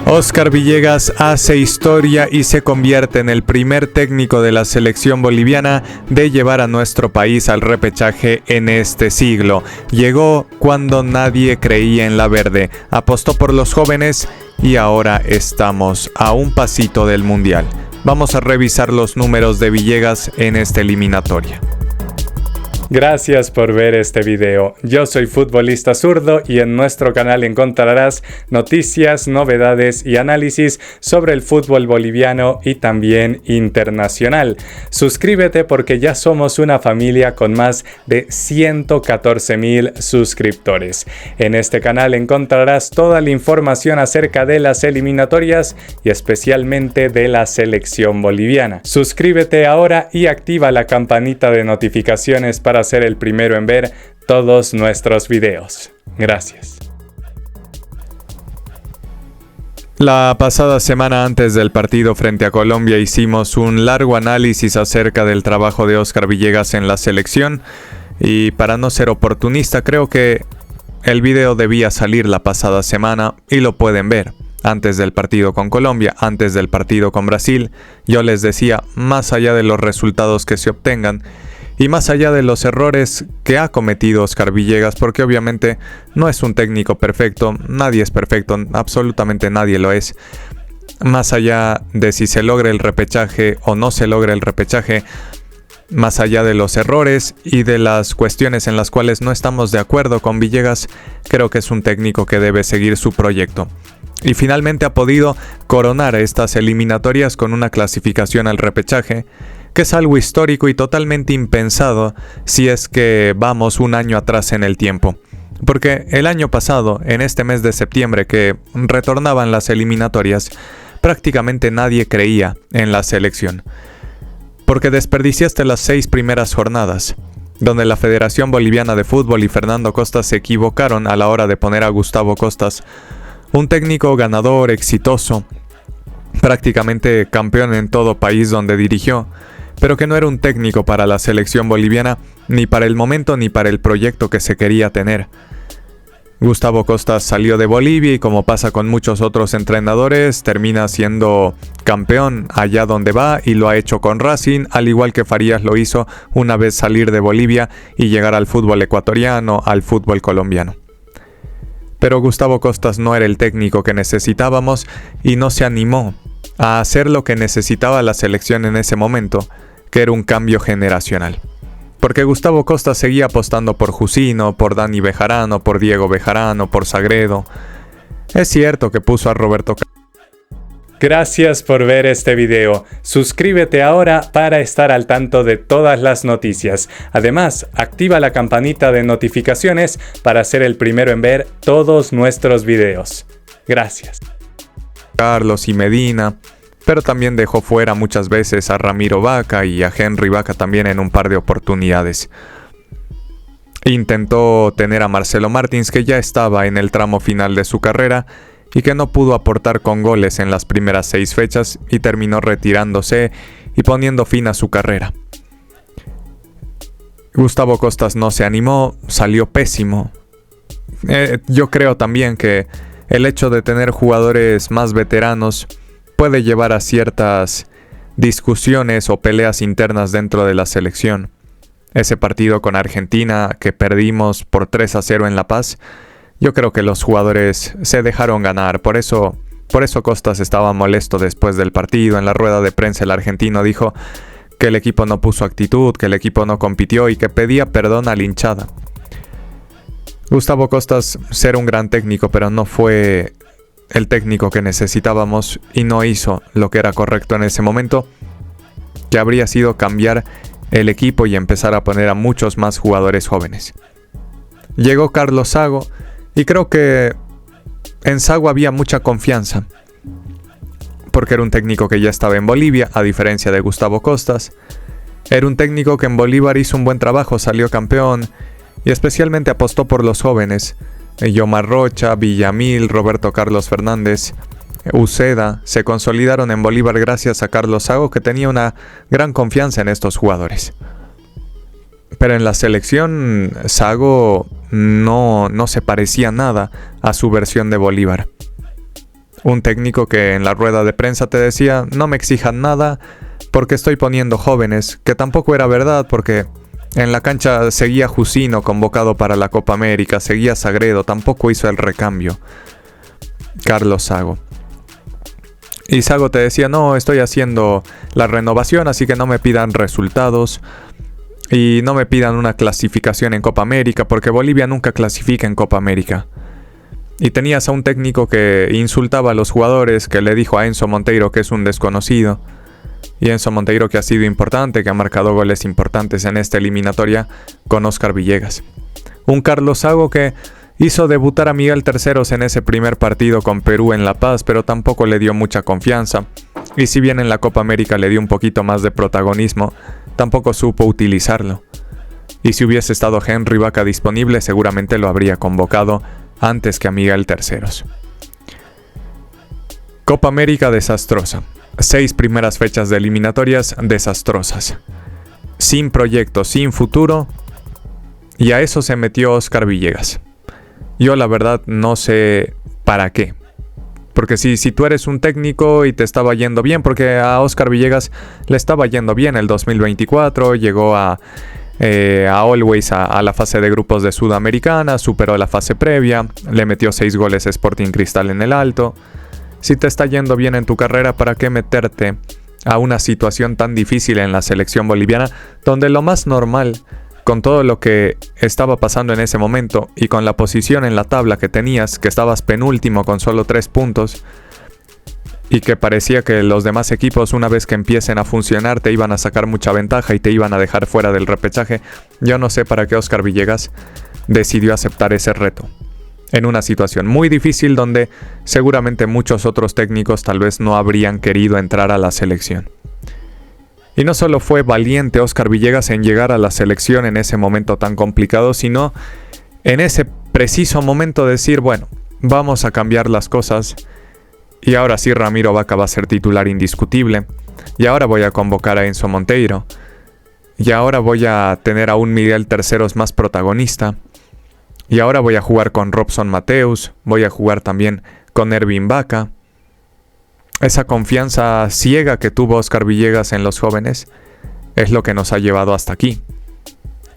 Óscar Villegas hace historia y se convierte en el primer técnico de la selección boliviana de llevar a nuestro país al repechaje en este siglo. Llegó cuando nadie creía en la verde, apostó por los jóvenes y ahora estamos a un pasito del Mundial. Vamos a revisar los números de Villegas en esta eliminatoria. Gracias por ver este video. Yo soy Futbolista Zurdo y en nuestro canal encontrarás noticias, novedades y análisis sobre el fútbol boliviano y también internacional. Suscríbete porque ya somos una familia con más de 114,000 suscriptores. En este canal encontrarás toda la información acerca de las eliminatorias y especialmente de la selección boliviana. Suscríbete ahora y activa la campanita de notificaciones para ser el primero en ver todos nuestros videos. Gracias. La pasada semana antes del partido frente a Colombia hicimos un largo análisis acerca del trabajo de Óscar Villegas en la selección y para no ser oportunista creo que el video debía salir la pasada semana y lo pueden ver. Antes del partido con Colombia, antes del partido con Brasil, yo les decía, más allá de los resultados que se obtengan, y más allá de los errores que ha cometido Óscar Villegas, porque obviamente no es un técnico perfecto, nadie es perfecto, absolutamente nadie lo es. Más allá de si se logra el repechaje o no se logra el repechaje, más allá de los errores y de las cuestiones en las cuales no estamos de acuerdo con Villegas, creo que es un técnico que debe seguir su proyecto. Y finalmente ha podido coronar estas eliminatorias con una clasificación al repechaje, que es algo histórico y totalmente impensado si es que vamos un año atrás en el tiempo. Porque el año pasado, en este mes de septiembre que retornaban las eliminatorias, prácticamente nadie creía en la selección. Porque desperdiciaste las 6 primeras jornadas, donde la Federación Boliviana de Fútbol y Fernando Costas se equivocaron a la hora de poner a Gustavo Costas, un técnico ganador, exitoso, prácticamente campeón en todo país donde dirigió, pero que no era un técnico para la selección boliviana, ni para el momento ni para el proyecto que se quería tener. Gustavo Costas salió de Bolivia y, como pasa con muchos otros entrenadores, termina siendo campeón allá donde va y lo ha hecho con Racing, al igual que Farías lo hizo una vez salir de Bolivia y llegar al fútbol ecuatoriano, al fútbol colombiano. Pero Gustavo Costas no era el técnico que necesitábamos y no se animó a hacer lo que necesitaba la selección en ese momento, que era un cambio generacional. Porque Gustavo Costas seguía apostando por Jusino, por Dani Bejarano, por Diego Bejarano, por Sagredo. Es cierto que puso a Roberto. Gracias por ver este video. Suscríbete ahora para estar al tanto de todas las noticias. Además, activa la campanita de notificaciones para ser el primero en ver todos nuestros videos. Gracias. Carlos y Medina, pero también dejó fuera muchas veces a Ramiro Vaca y a Henry Vaca también en un par de oportunidades. Intentó tener a Marcelo Martins, que ya estaba en el tramo final de su carrera y que no pudo aportar con goles en las primeras 6 fechas y terminó retirándose y poniendo fin a su carrera. Gustavo Costas no se animó, salió pésimo. Yo creo también que el hecho de tener jugadores más veteranos puede llevar a ciertas discusiones o peleas internas dentro de la selección. Ese partido con Argentina que perdimos por 3-0 en La Paz, yo creo que los jugadores se dejaron ganar. Por eso Costas estaba molesto después del partido. En la rueda de prensa el argentino dijo que el equipo no puso actitud, que el equipo no compitió y que pedía perdón a la hinchada. Gustavo Costas ser un gran técnico, pero no fue el técnico que necesitábamos y no hizo lo que era correcto en ese momento, que habría sido cambiar el equipo y empezar a poner a muchos más jugadores jóvenes. Llegó Carlos Sago y creo que en Sago había mucha confianza, porque era un técnico que ya estaba en Bolivia, a diferencia de Gustavo Costas. Era un técnico que en Bolívar hizo un buen trabajo, salió campeón y especialmente apostó por los jóvenes. Yomar Rocha, Villamil, Roberto Carlos Fernández, Uceda se consolidaron en Bolívar gracias a Carlos Sago, que tenía una gran confianza en estos jugadores. Pero en la selección Sago no se parecía nada a su versión de Bolívar. Un técnico que en la rueda de prensa te decía, no me exijan nada porque estoy poniendo jóvenes, que tampoco era verdad porque en la cancha seguía Jusino convocado para la Copa América, seguía Sagredo, tampoco hizo el recambio Carlos Zago. Y Zago te decía, no, estoy haciendo la renovación, así que no me pidan resultados y no me pidan una clasificación en Copa América, porque Bolivia nunca clasifica en Copa América. Y tenías a un técnico que insultaba a los jugadores, que le dijo a Enzo Monteiro que es un desconocido. Y Enzo Monteiro, que ha sido importante, que ha marcado goles importantes en esta eliminatoria con Óscar Villegas. Un Carlos Zago que hizo debutar a Miguel Terceros en ese primer partido con Perú en La Paz, pero tampoco le dio mucha confianza. Y si bien en la Copa América le dio un poquito más de protagonismo, tampoco supo utilizarlo. Y si hubiese estado Henry Vaca disponible, seguramente lo habría convocado antes que a Miguel Terceros. Copa América desastrosa. 6 primeras fechas de eliminatorias desastrosas. Sin proyecto, sin futuro. Y a eso se metió Óscar Villegas. Yo la verdad no sé para qué. Porque si tú eres un técnico y te estaba yendo bien, porque a Óscar Villegas le estaba yendo bien el 2024, llegó a Always a la fase de grupos de Sudamericana, superó la fase previa, le metió 6 goles a Sporting Cristal en el Alto. Si te está yendo bien en tu carrera, ¿para qué meterte a una situación tan difícil en la selección boliviana, donde lo más normal, con todo lo que estaba pasando en ese momento y con la posición en la tabla que tenías, que estabas penúltimo con solo 3 puntos, y que parecía que los demás equipos, una vez que empiecen a funcionar, te iban a sacar mucha ventaja y te iban a dejar fuera del repechaje? Yo no sé para qué Óscar Villegas decidió aceptar ese reto, en una situación muy difícil donde seguramente muchos otros técnicos tal vez no habrían querido entrar a la selección. Y no solo fue valiente Óscar Villegas en llegar a la selección en ese momento tan complicado, sino en ese preciso momento decir, bueno, vamos a cambiar las cosas y ahora sí Ramiro Vaca va a ser titular indiscutible, y ahora voy a convocar a Enzo Monteiro, y ahora voy a tener a un Miguel Terceros más protagonista, y ahora voy a jugar con Robson Mateus, voy a jugar también con Ervin Vaca. Esa confianza ciega que tuvo Óscar Villegas en los jóvenes es lo que nos ha llevado hasta aquí.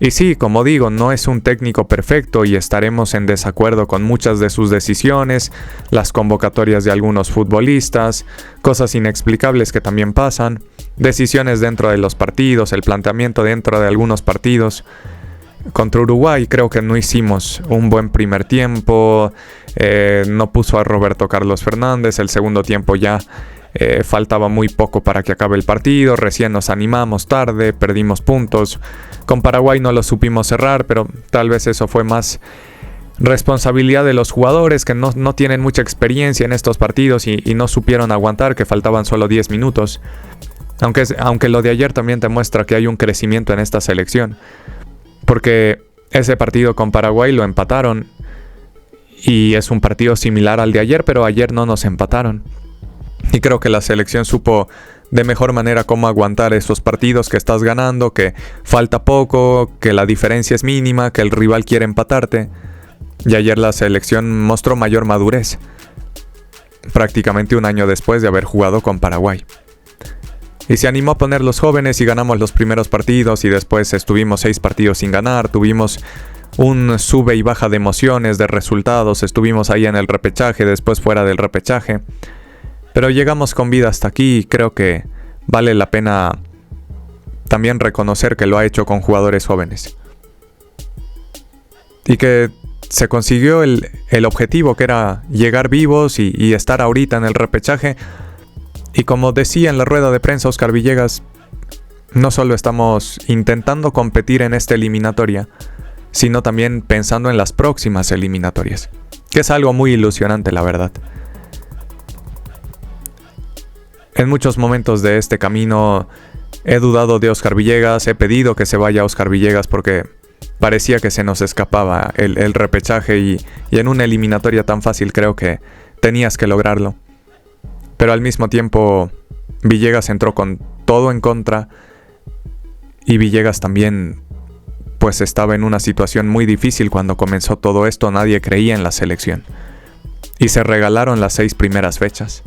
Y sí, como digo, no es un técnico perfecto y estaremos en desacuerdo con muchas de sus decisiones, las convocatorias de algunos futbolistas, cosas inexplicables que también pasan, decisiones dentro de los partidos, el planteamiento dentro de algunos partidos. Contra Uruguay creo que no hicimos un buen primer tiempo, no puso a Roberto Carlos Fernández, el segundo tiempo ya faltaba muy poco para que acabe el partido, recién nos animamos tarde, perdimos puntos. Con Paraguay no lo supimos cerrar, pero tal vez eso fue más responsabilidad de los jugadores que no tienen mucha experiencia en estos partidos y no supieron aguantar, que faltaban solo 10 minutos. Aunque lo de ayer también te muestra que hay un crecimiento en esta selección. Porque ese partido con Paraguay lo empataron y es un partido similar al de ayer, pero ayer no nos empataron. Y creo que la selección supo de mejor manera cómo aguantar esos partidos que estás ganando, que falta poco, que la diferencia es mínima, que el rival quiere empatarte. Y ayer la selección mostró mayor madurez, prácticamente un año después de haber jugado con Paraguay. Y se animó a poner los jóvenes y ganamos los primeros partidos y después estuvimos 6 partidos sin ganar, tuvimos un sube y baja de emociones, de resultados, estuvimos ahí en el repechaje, después fuera del repechaje. Pero llegamos con vida hasta aquí y creo que vale la pena también reconocer que lo ha hecho con jugadores jóvenes. Y que se consiguió el objetivo, que era llegar vivos y estar ahorita en el repechaje. Y como decía en la rueda de prensa Óscar Villegas, no solo estamos intentando competir en esta eliminatoria, sino también pensando en las próximas eliminatorias, que es algo muy ilusionante, la verdad. En muchos momentos de este camino he dudado de Óscar Villegas, he pedido que se vaya Óscar Villegas porque parecía que se nos escapaba el repechaje y en una eliminatoria tan fácil creo que tenías que lograrlo. Pero al mismo tiempo Villegas entró con todo en contra y Villegas también pues estaba en una situación muy difícil cuando comenzó todo esto, nadie creía en la selección. y se regalaron las 6 primeras fechas.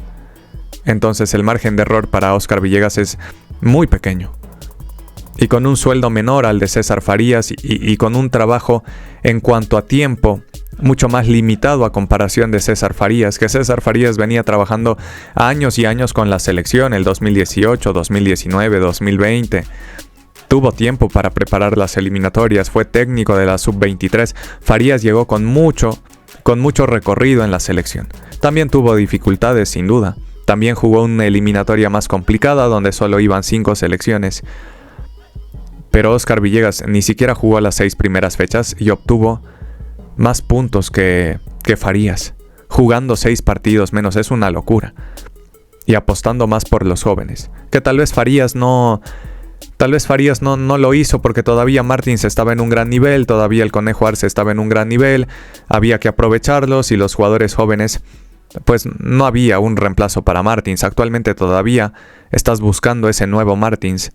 Entonces el margen de error para Óscar Villegas es muy pequeño. Y con un sueldo menor al de César Farías y con un trabajo en cuanto a tiempo mucho más limitado a comparación de César Farías, que César Farías venía trabajando años y años con la selección, el 2018, 2019, 2020. Tuvo tiempo para preparar las eliminatorias, fue técnico de la sub-23. Farías llegó con mucho recorrido en la selección. También tuvo dificultades, sin duda. También jugó una eliminatoria más complicada donde solo iban 5 selecciones. Pero Óscar Villegas ni siquiera jugó las 6 primeras fechas y obtuvo más puntos que Farías. Jugando 6 partidos menos, es una locura. Y apostando más por los jóvenes. Que tal vez Farías no lo hizo porque todavía Martins estaba en un gran nivel, todavía el Conejo Arce estaba en un gran nivel, había que aprovecharlos y los jugadores jóvenes, pues no había un reemplazo para Martins. Actualmente todavía estás buscando ese nuevo Martins.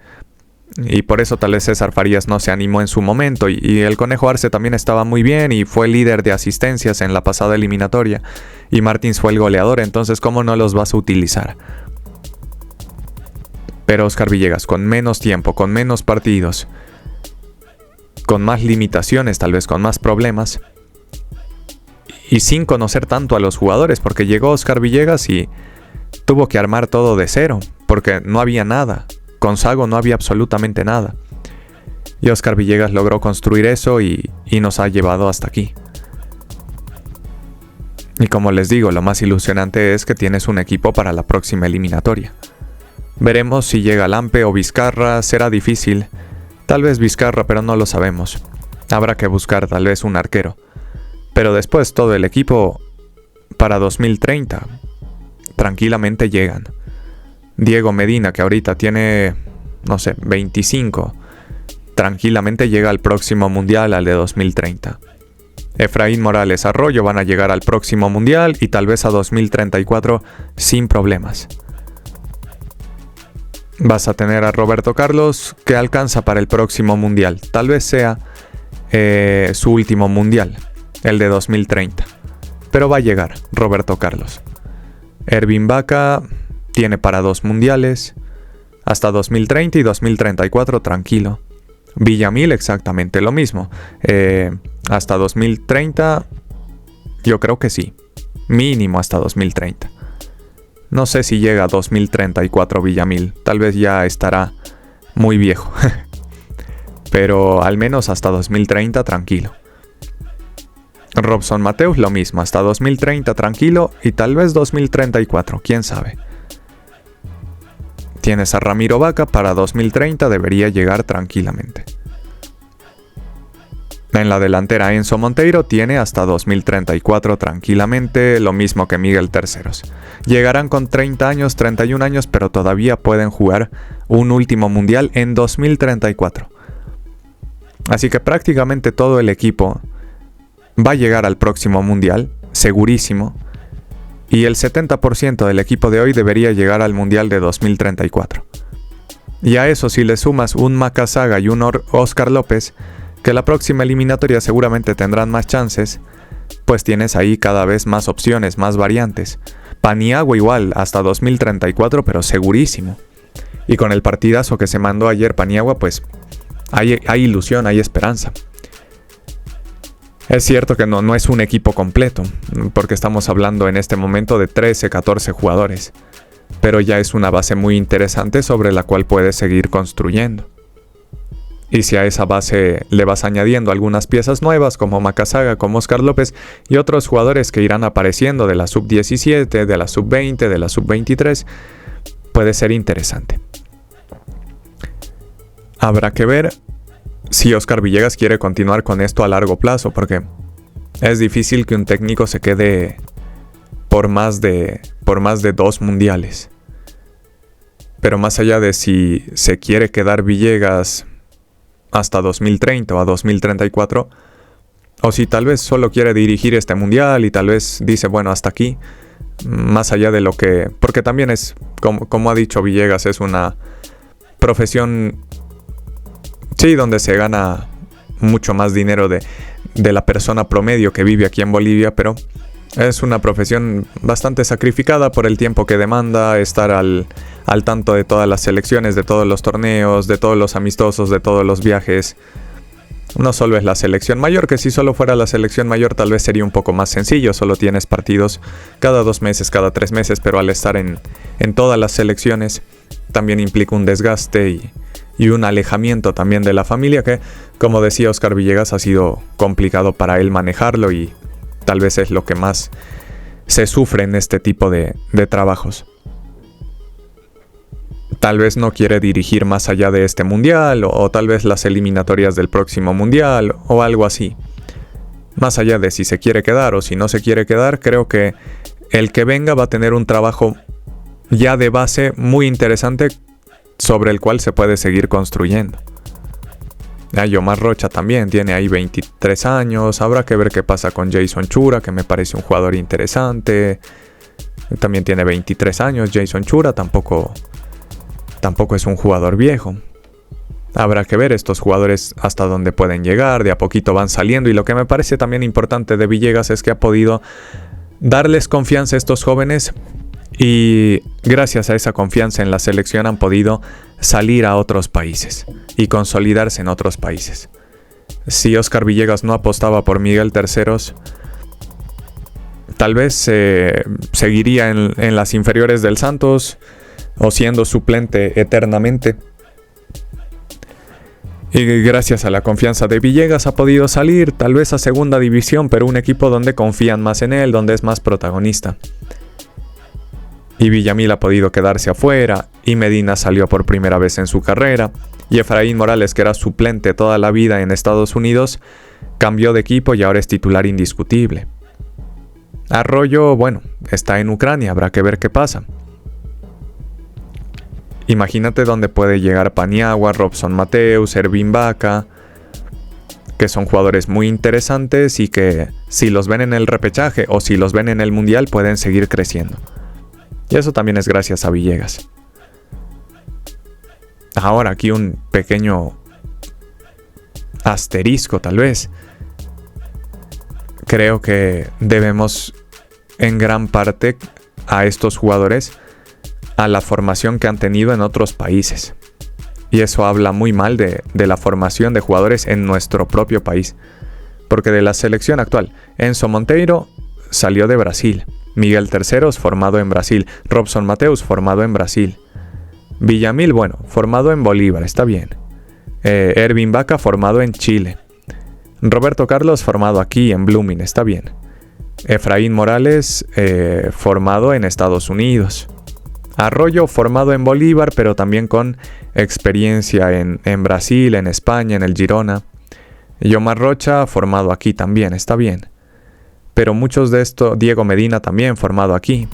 Y por eso tal vez César Farías no se animó en su momento. Y el Conejo Arce también estaba muy bien y fue líder de asistencias en la pasada eliminatoria. Y Martins fue el goleador, entonces ¿cómo no los vas a utilizar? Pero Óscar Villegas, con menos tiempo, con menos partidos, con más limitaciones, tal vez con más problemas, y sin conocer tanto a los jugadores, porque llegó Óscar Villegas y tuvo que armar todo de cero, porque no había nada. Con Sago no había absolutamente nada. Y Óscar Villegas logró construir eso y nos ha llevado hasta aquí. Y como les digo, lo más ilusionante es que tienes un equipo para la próxima eliminatoria. Veremos si llega Lampe o Vizcarra, será difícil. Tal vez Vizcarra, pero no lo sabemos. Habrá que buscar tal vez un arquero. Pero después todo el equipo para 2030 tranquilamente llegan. Diego Medina, que ahorita tiene, 25, tranquilamente llega al próximo mundial, al de 2030. Efraín Morales, Arroyo van a llegar al próximo mundial y tal vez a 2034 sin problemas. Vas a tener a Roberto Carlos, que alcanza para el próximo mundial. Tal vez sea su último mundial, el de 2030. Pero va a llegar Roberto Carlos. Ervin Vaca tiene para 2 mundiales, hasta 2030 y 2034 tranquilo. Villamil exactamente lo mismo. Hasta 2030 yo creo que sí. Mínimo hasta 2030. No sé si llega a 2034 Villamil. Tal vez ya estará muy viejo. Pero al menos hasta 2030 tranquilo. Robson Mateus lo mismo. Hasta 2030 tranquilo y tal vez 2034. ¿Quién sabe? Tienes a Ramiro Vaca, para 2030 debería llegar tranquilamente. En la delantera Enzo Monteiro tiene hasta 2034 tranquilamente, lo mismo que Miguel Terceros. Llegarán con 30 años, 31 años, pero todavía pueden jugar un último mundial en 2034. Así que prácticamente todo el equipo va a llegar al próximo mundial, segurísimo. Y el 70% del equipo de hoy debería llegar al mundial de 2034. Y a eso si le sumas un Macasaga y un Óscar López, que la próxima eliminatoria seguramente tendrán más chances, pues tienes ahí cada vez más opciones, más variantes. Paniagua igual, hasta 2034, pero segurísimo. Y con el partidazo que se mandó ayer Paniagua, pues hay ilusión, hay esperanza. Es cierto que no es un equipo completo, porque estamos hablando en este momento de 13, 14 jugadores, pero ya es una base muy interesante sobre la cual puedes seguir construyendo. Y si a esa base le vas añadiendo algunas piezas nuevas como Macasaga, como Óscar López y otros jugadores que irán apareciendo de la sub-17, de la sub-20, de la sub-23, puede ser interesante. Habrá que ver si Óscar Villegas quiere continuar con esto a largo plazo, porque es difícil que un técnico se quede por más de 2 mundiales. Pero más allá de si se quiere quedar Villegas hasta 2030 o a 2034, o si tal vez solo quiere dirigir este mundial y tal vez dice, bueno, hasta aquí, más allá de lo que... Porque también es, como ha dicho Villegas, es una profesión... Sí, donde se gana mucho más dinero de la persona promedio que vive aquí en Bolivia, pero Es una profesión bastante sacrificada por el tiempo que demanda, estar al tanto de todas las selecciones, de todos los torneos, de todos los amistosos, de todos los viajes. No solo es la selección mayor, que si solo fuera la selección mayor tal vez sería un poco más sencillo, solo tienes partidos cada 2 meses, cada 3 meses, pero al estar en todas las selecciones también implica un desgaste y un alejamiento también de la familia que, como decía Oscar Villegas, ha sido complicado para él manejarlo y tal vez es lo que más se sufre en este tipo de trabajos. Tal vez no quiere dirigir más allá de este mundial o tal vez las eliminatorias del próximo mundial o algo así. Más allá de si se quiere quedar o si no se quiere quedar, creo que el que venga va a tener un trabajo ya de base muy interesante sobre el cual se puede seguir construyendo. Yomar Rocha también tiene ahí 23 años, habrá que ver qué pasa con Jason Chura, que me parece un jugador interesante. También tiene 23 años Jason Chura, tampoco es un jugador viejo. Habrá que ver estos jugadores hasta dónde pueden llegar, de a poquito van saliendo y lo que me parece también importante de Villegas es que ha podido darles confianza a estos jóvenes y gracias a esa confianza en la selección han podido salir a otros países y consolidarse en otros países. Si Oscar Villegas no apostaba por Miguel Terceros, tal vez seguiría en las inferiores del Santos o siendo suplente eternamente. Y gracias a la confianza de Villegas ha podido salir tal vez a segunda división, pero un equipo donde confían más en él, donde es más protagonista. Y Villamil ha podido quedarse afuera, y Medina salió por primera vez en su carrera, y Efraín Morales, que era suplente toda la vida en Estados Unidos, cambió de equipo y ahora es titular indiscutible. Arroyo, bueno, está en Ucrania, habrá que ver qué pasa. Imagínate dónde puede llegar Paniagua, Robson Mateus, Ervin Vaca, que son jugadores muy interesantes y que si los ven en el repechaje o si los ven en el mundial pueden seguir creciendo. Y eso también es gracias a Villegas. Ahora aquí un pequeño asterisco tal vez. Creo que debemos en gran parte a estos jugadores a la formación que han tenido en otros países. Y eso habla muy mal de la formación de jugadores en nuestro propio país. Porque de la selección actual, Enzo Monteiro salió de Brasil. Miguel Terceros, formado en Brasil. Robson Mateus, formado en Brasil. Villamil, bueno, formado en Bolívar, está bien. Ervin Vaca, formado en Chile. Roberto Carlos, formado aquí en Blooming, está bien. Efraín Morales, formado en Estados Unidos. Arroyo, formado en Bolívar, pero también con experiencia en Brasil, en España, en el Girona. Yomar Rocha, formado aquí también, está bien. Pero muchos de estos, Diego Medina también formado aquí.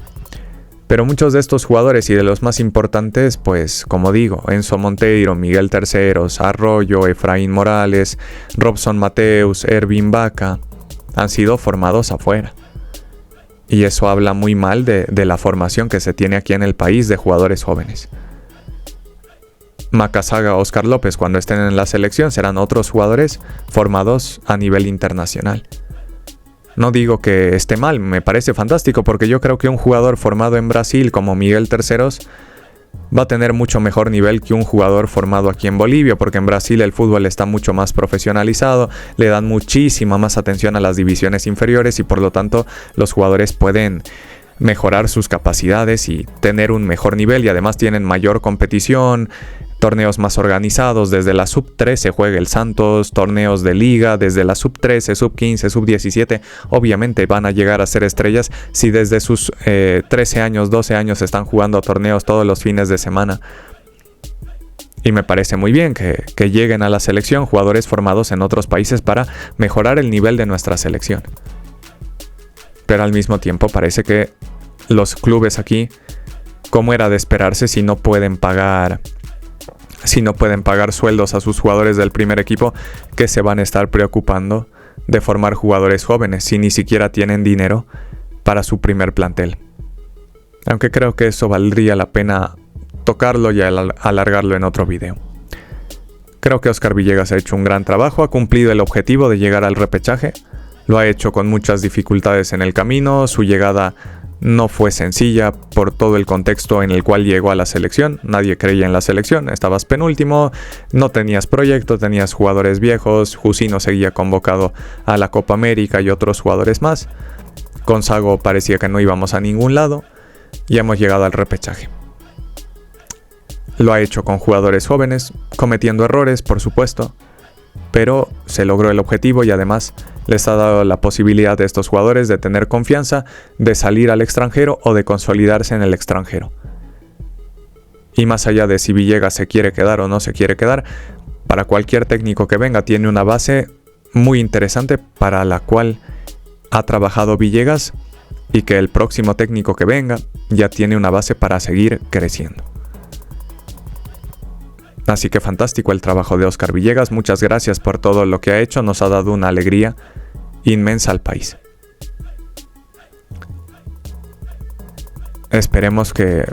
Pero muchos de estos jugadores y de los más importantes, pues como digo, Enzo Monteiro, Miguel Terceros, Arroyo, Efraín Morales, Robson Mateus, Ervin Vaca, han sido formados afuera. Y eso habla muy mal de la formación que se tiene aquí en el país de jugadores jóvenes. Macazaga, Oscar López, cuando estén en la selección, serán otros jugadores formados a nivel internacional. No digo que esté mal, me parece fantástico porque yo creo que un jugador formado en Brasil como Miguel Terceros va a tener mucho mejor nivel que un jugador formado aquí en Bolivia, porque en Brasil el fútbol está mucho más profesionalizado, le dan muchísima más atención a las divisiones inferiores y por lo tanto los jugadores pueden mejorar sus capacidades y tener un mejor nivel y además tienen mayor competición, torneos más organizados. Desde la sub-13 se juega el Santos, torneos de liga, desde la sub-13, sub-15, sub-17, obviamente van a llegar a ser estrellas si desde sus 13 años, 12 años están jugando torneos todos los fines de semana. Y me parece muy bien que lleguen a la selección jugadores formados en otros países para mejorar el nivel de nuestra selección. Pero al mismo tiempo parece que los clubes aquí, como era de esperarse, si no pueden pagar sueldos a sus jugadores del primer equipo, que se van a estar preocupando de formar jugadores jóvenes si ni siquiera tienen dinero para su primer plantel. Aunque creo que eso valdría la pena tocarlo y alargarlo en otro video. Creo que Oscar Villegas ha hecho un gran trabajo, ha cumplido el objetivo de llegar al repechaje, Lo ha hecho con muchas dificultades en el camino. Su llegada no fue sencilla por todo el contexto en el cual llegó a la selección. Nadie creía en la selección. Estabas penúltimo, no tenías proyecto, tenías jugadores viejos. Jusino seguía convocado a la Copa América y otros jugadores más. Con Sago parecía que no íbamos a ningún lado y hemos llegado al repechaje. Lo ha hecho con jugadores jóvenes, cometiendo errores, por supuesto, pero se logró el objetivo y además les ha dado la posibilidad a estos jugadores de tener confianza, de salir al extranjero o de consolidarse en el extranjero. Y más allá de si Villegas se quiere quedar o no se quiere quedar, para cualquier técnico que venga tiene una base muy interesante para la cual ha trabajado Villegas y que el próximo técnico que venga ya tiene una base para seguir creciendo. Así que fantástico el trabajo de Óscar Villegas, muchas gracias por todo lo que ha hecho, nos ha dado una alegría inmensa al país. Esperemos que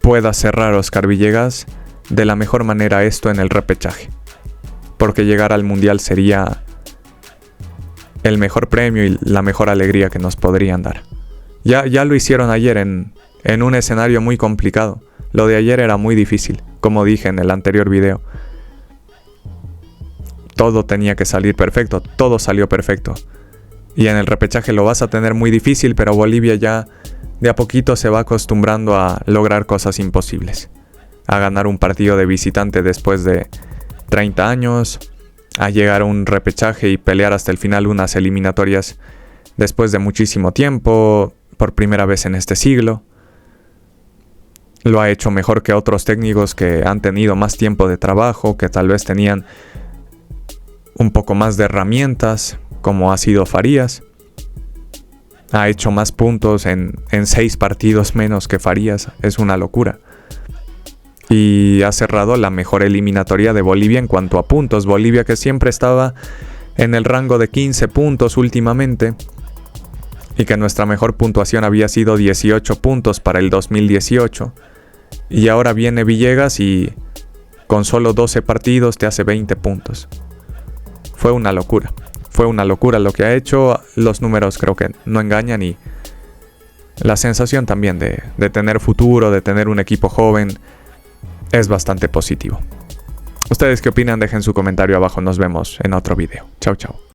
pueda cerrar Óscar Villegas de la mejor manera esto en el repechaje, porque llegar al Mundial sería el mejor premio y la mejor alegría que nos podrían dar. Ya lo hicieron ayer en un escenario muy complicado. Lo de ayer era muy difícil, como dije en el anterior video. Todo tenía que salir perfecto, todo salió perfecto. Y en el repechaje lo vas a tener muy difícil, pero Bolivia ya de a poquito se va acostumbrando a lograr cosas imposibles. A ganar un partido de visitante después de 30 años, a llegar a un repechaje y pelear hasta el final unas eliminatorias después de muchísimo tiempo, por primera vez en este siglo. Lo ha hecho mejor que otros técnicos que han tenido más tiempo de trabajo, que tal vez tenían un poco más de herramientas, como ha sido Farías. Ha hecho más puntos en 6 partidos menos que Farías, es una locura. Y ha cerrado la mejor eliminatoria de Bolivia en cuanto a puntos. Bolivia, que siempre estaba en el rango de 15 puntos últimamente, y que nuestra mejor puntuación había sido 18 puntos para el 2018. Y ahora viene Villegas y con solo 12 partidos te hace 20 puntos. Fue una locura lo que ha hecho. Los números creo que no engañan y la sensación también de tener futuro, de tener un equipo joven, es bastante positivo. ¿Ustedes qué opinan? Dejen su comentario abajo, nos vemos en otro video. Chao, chao.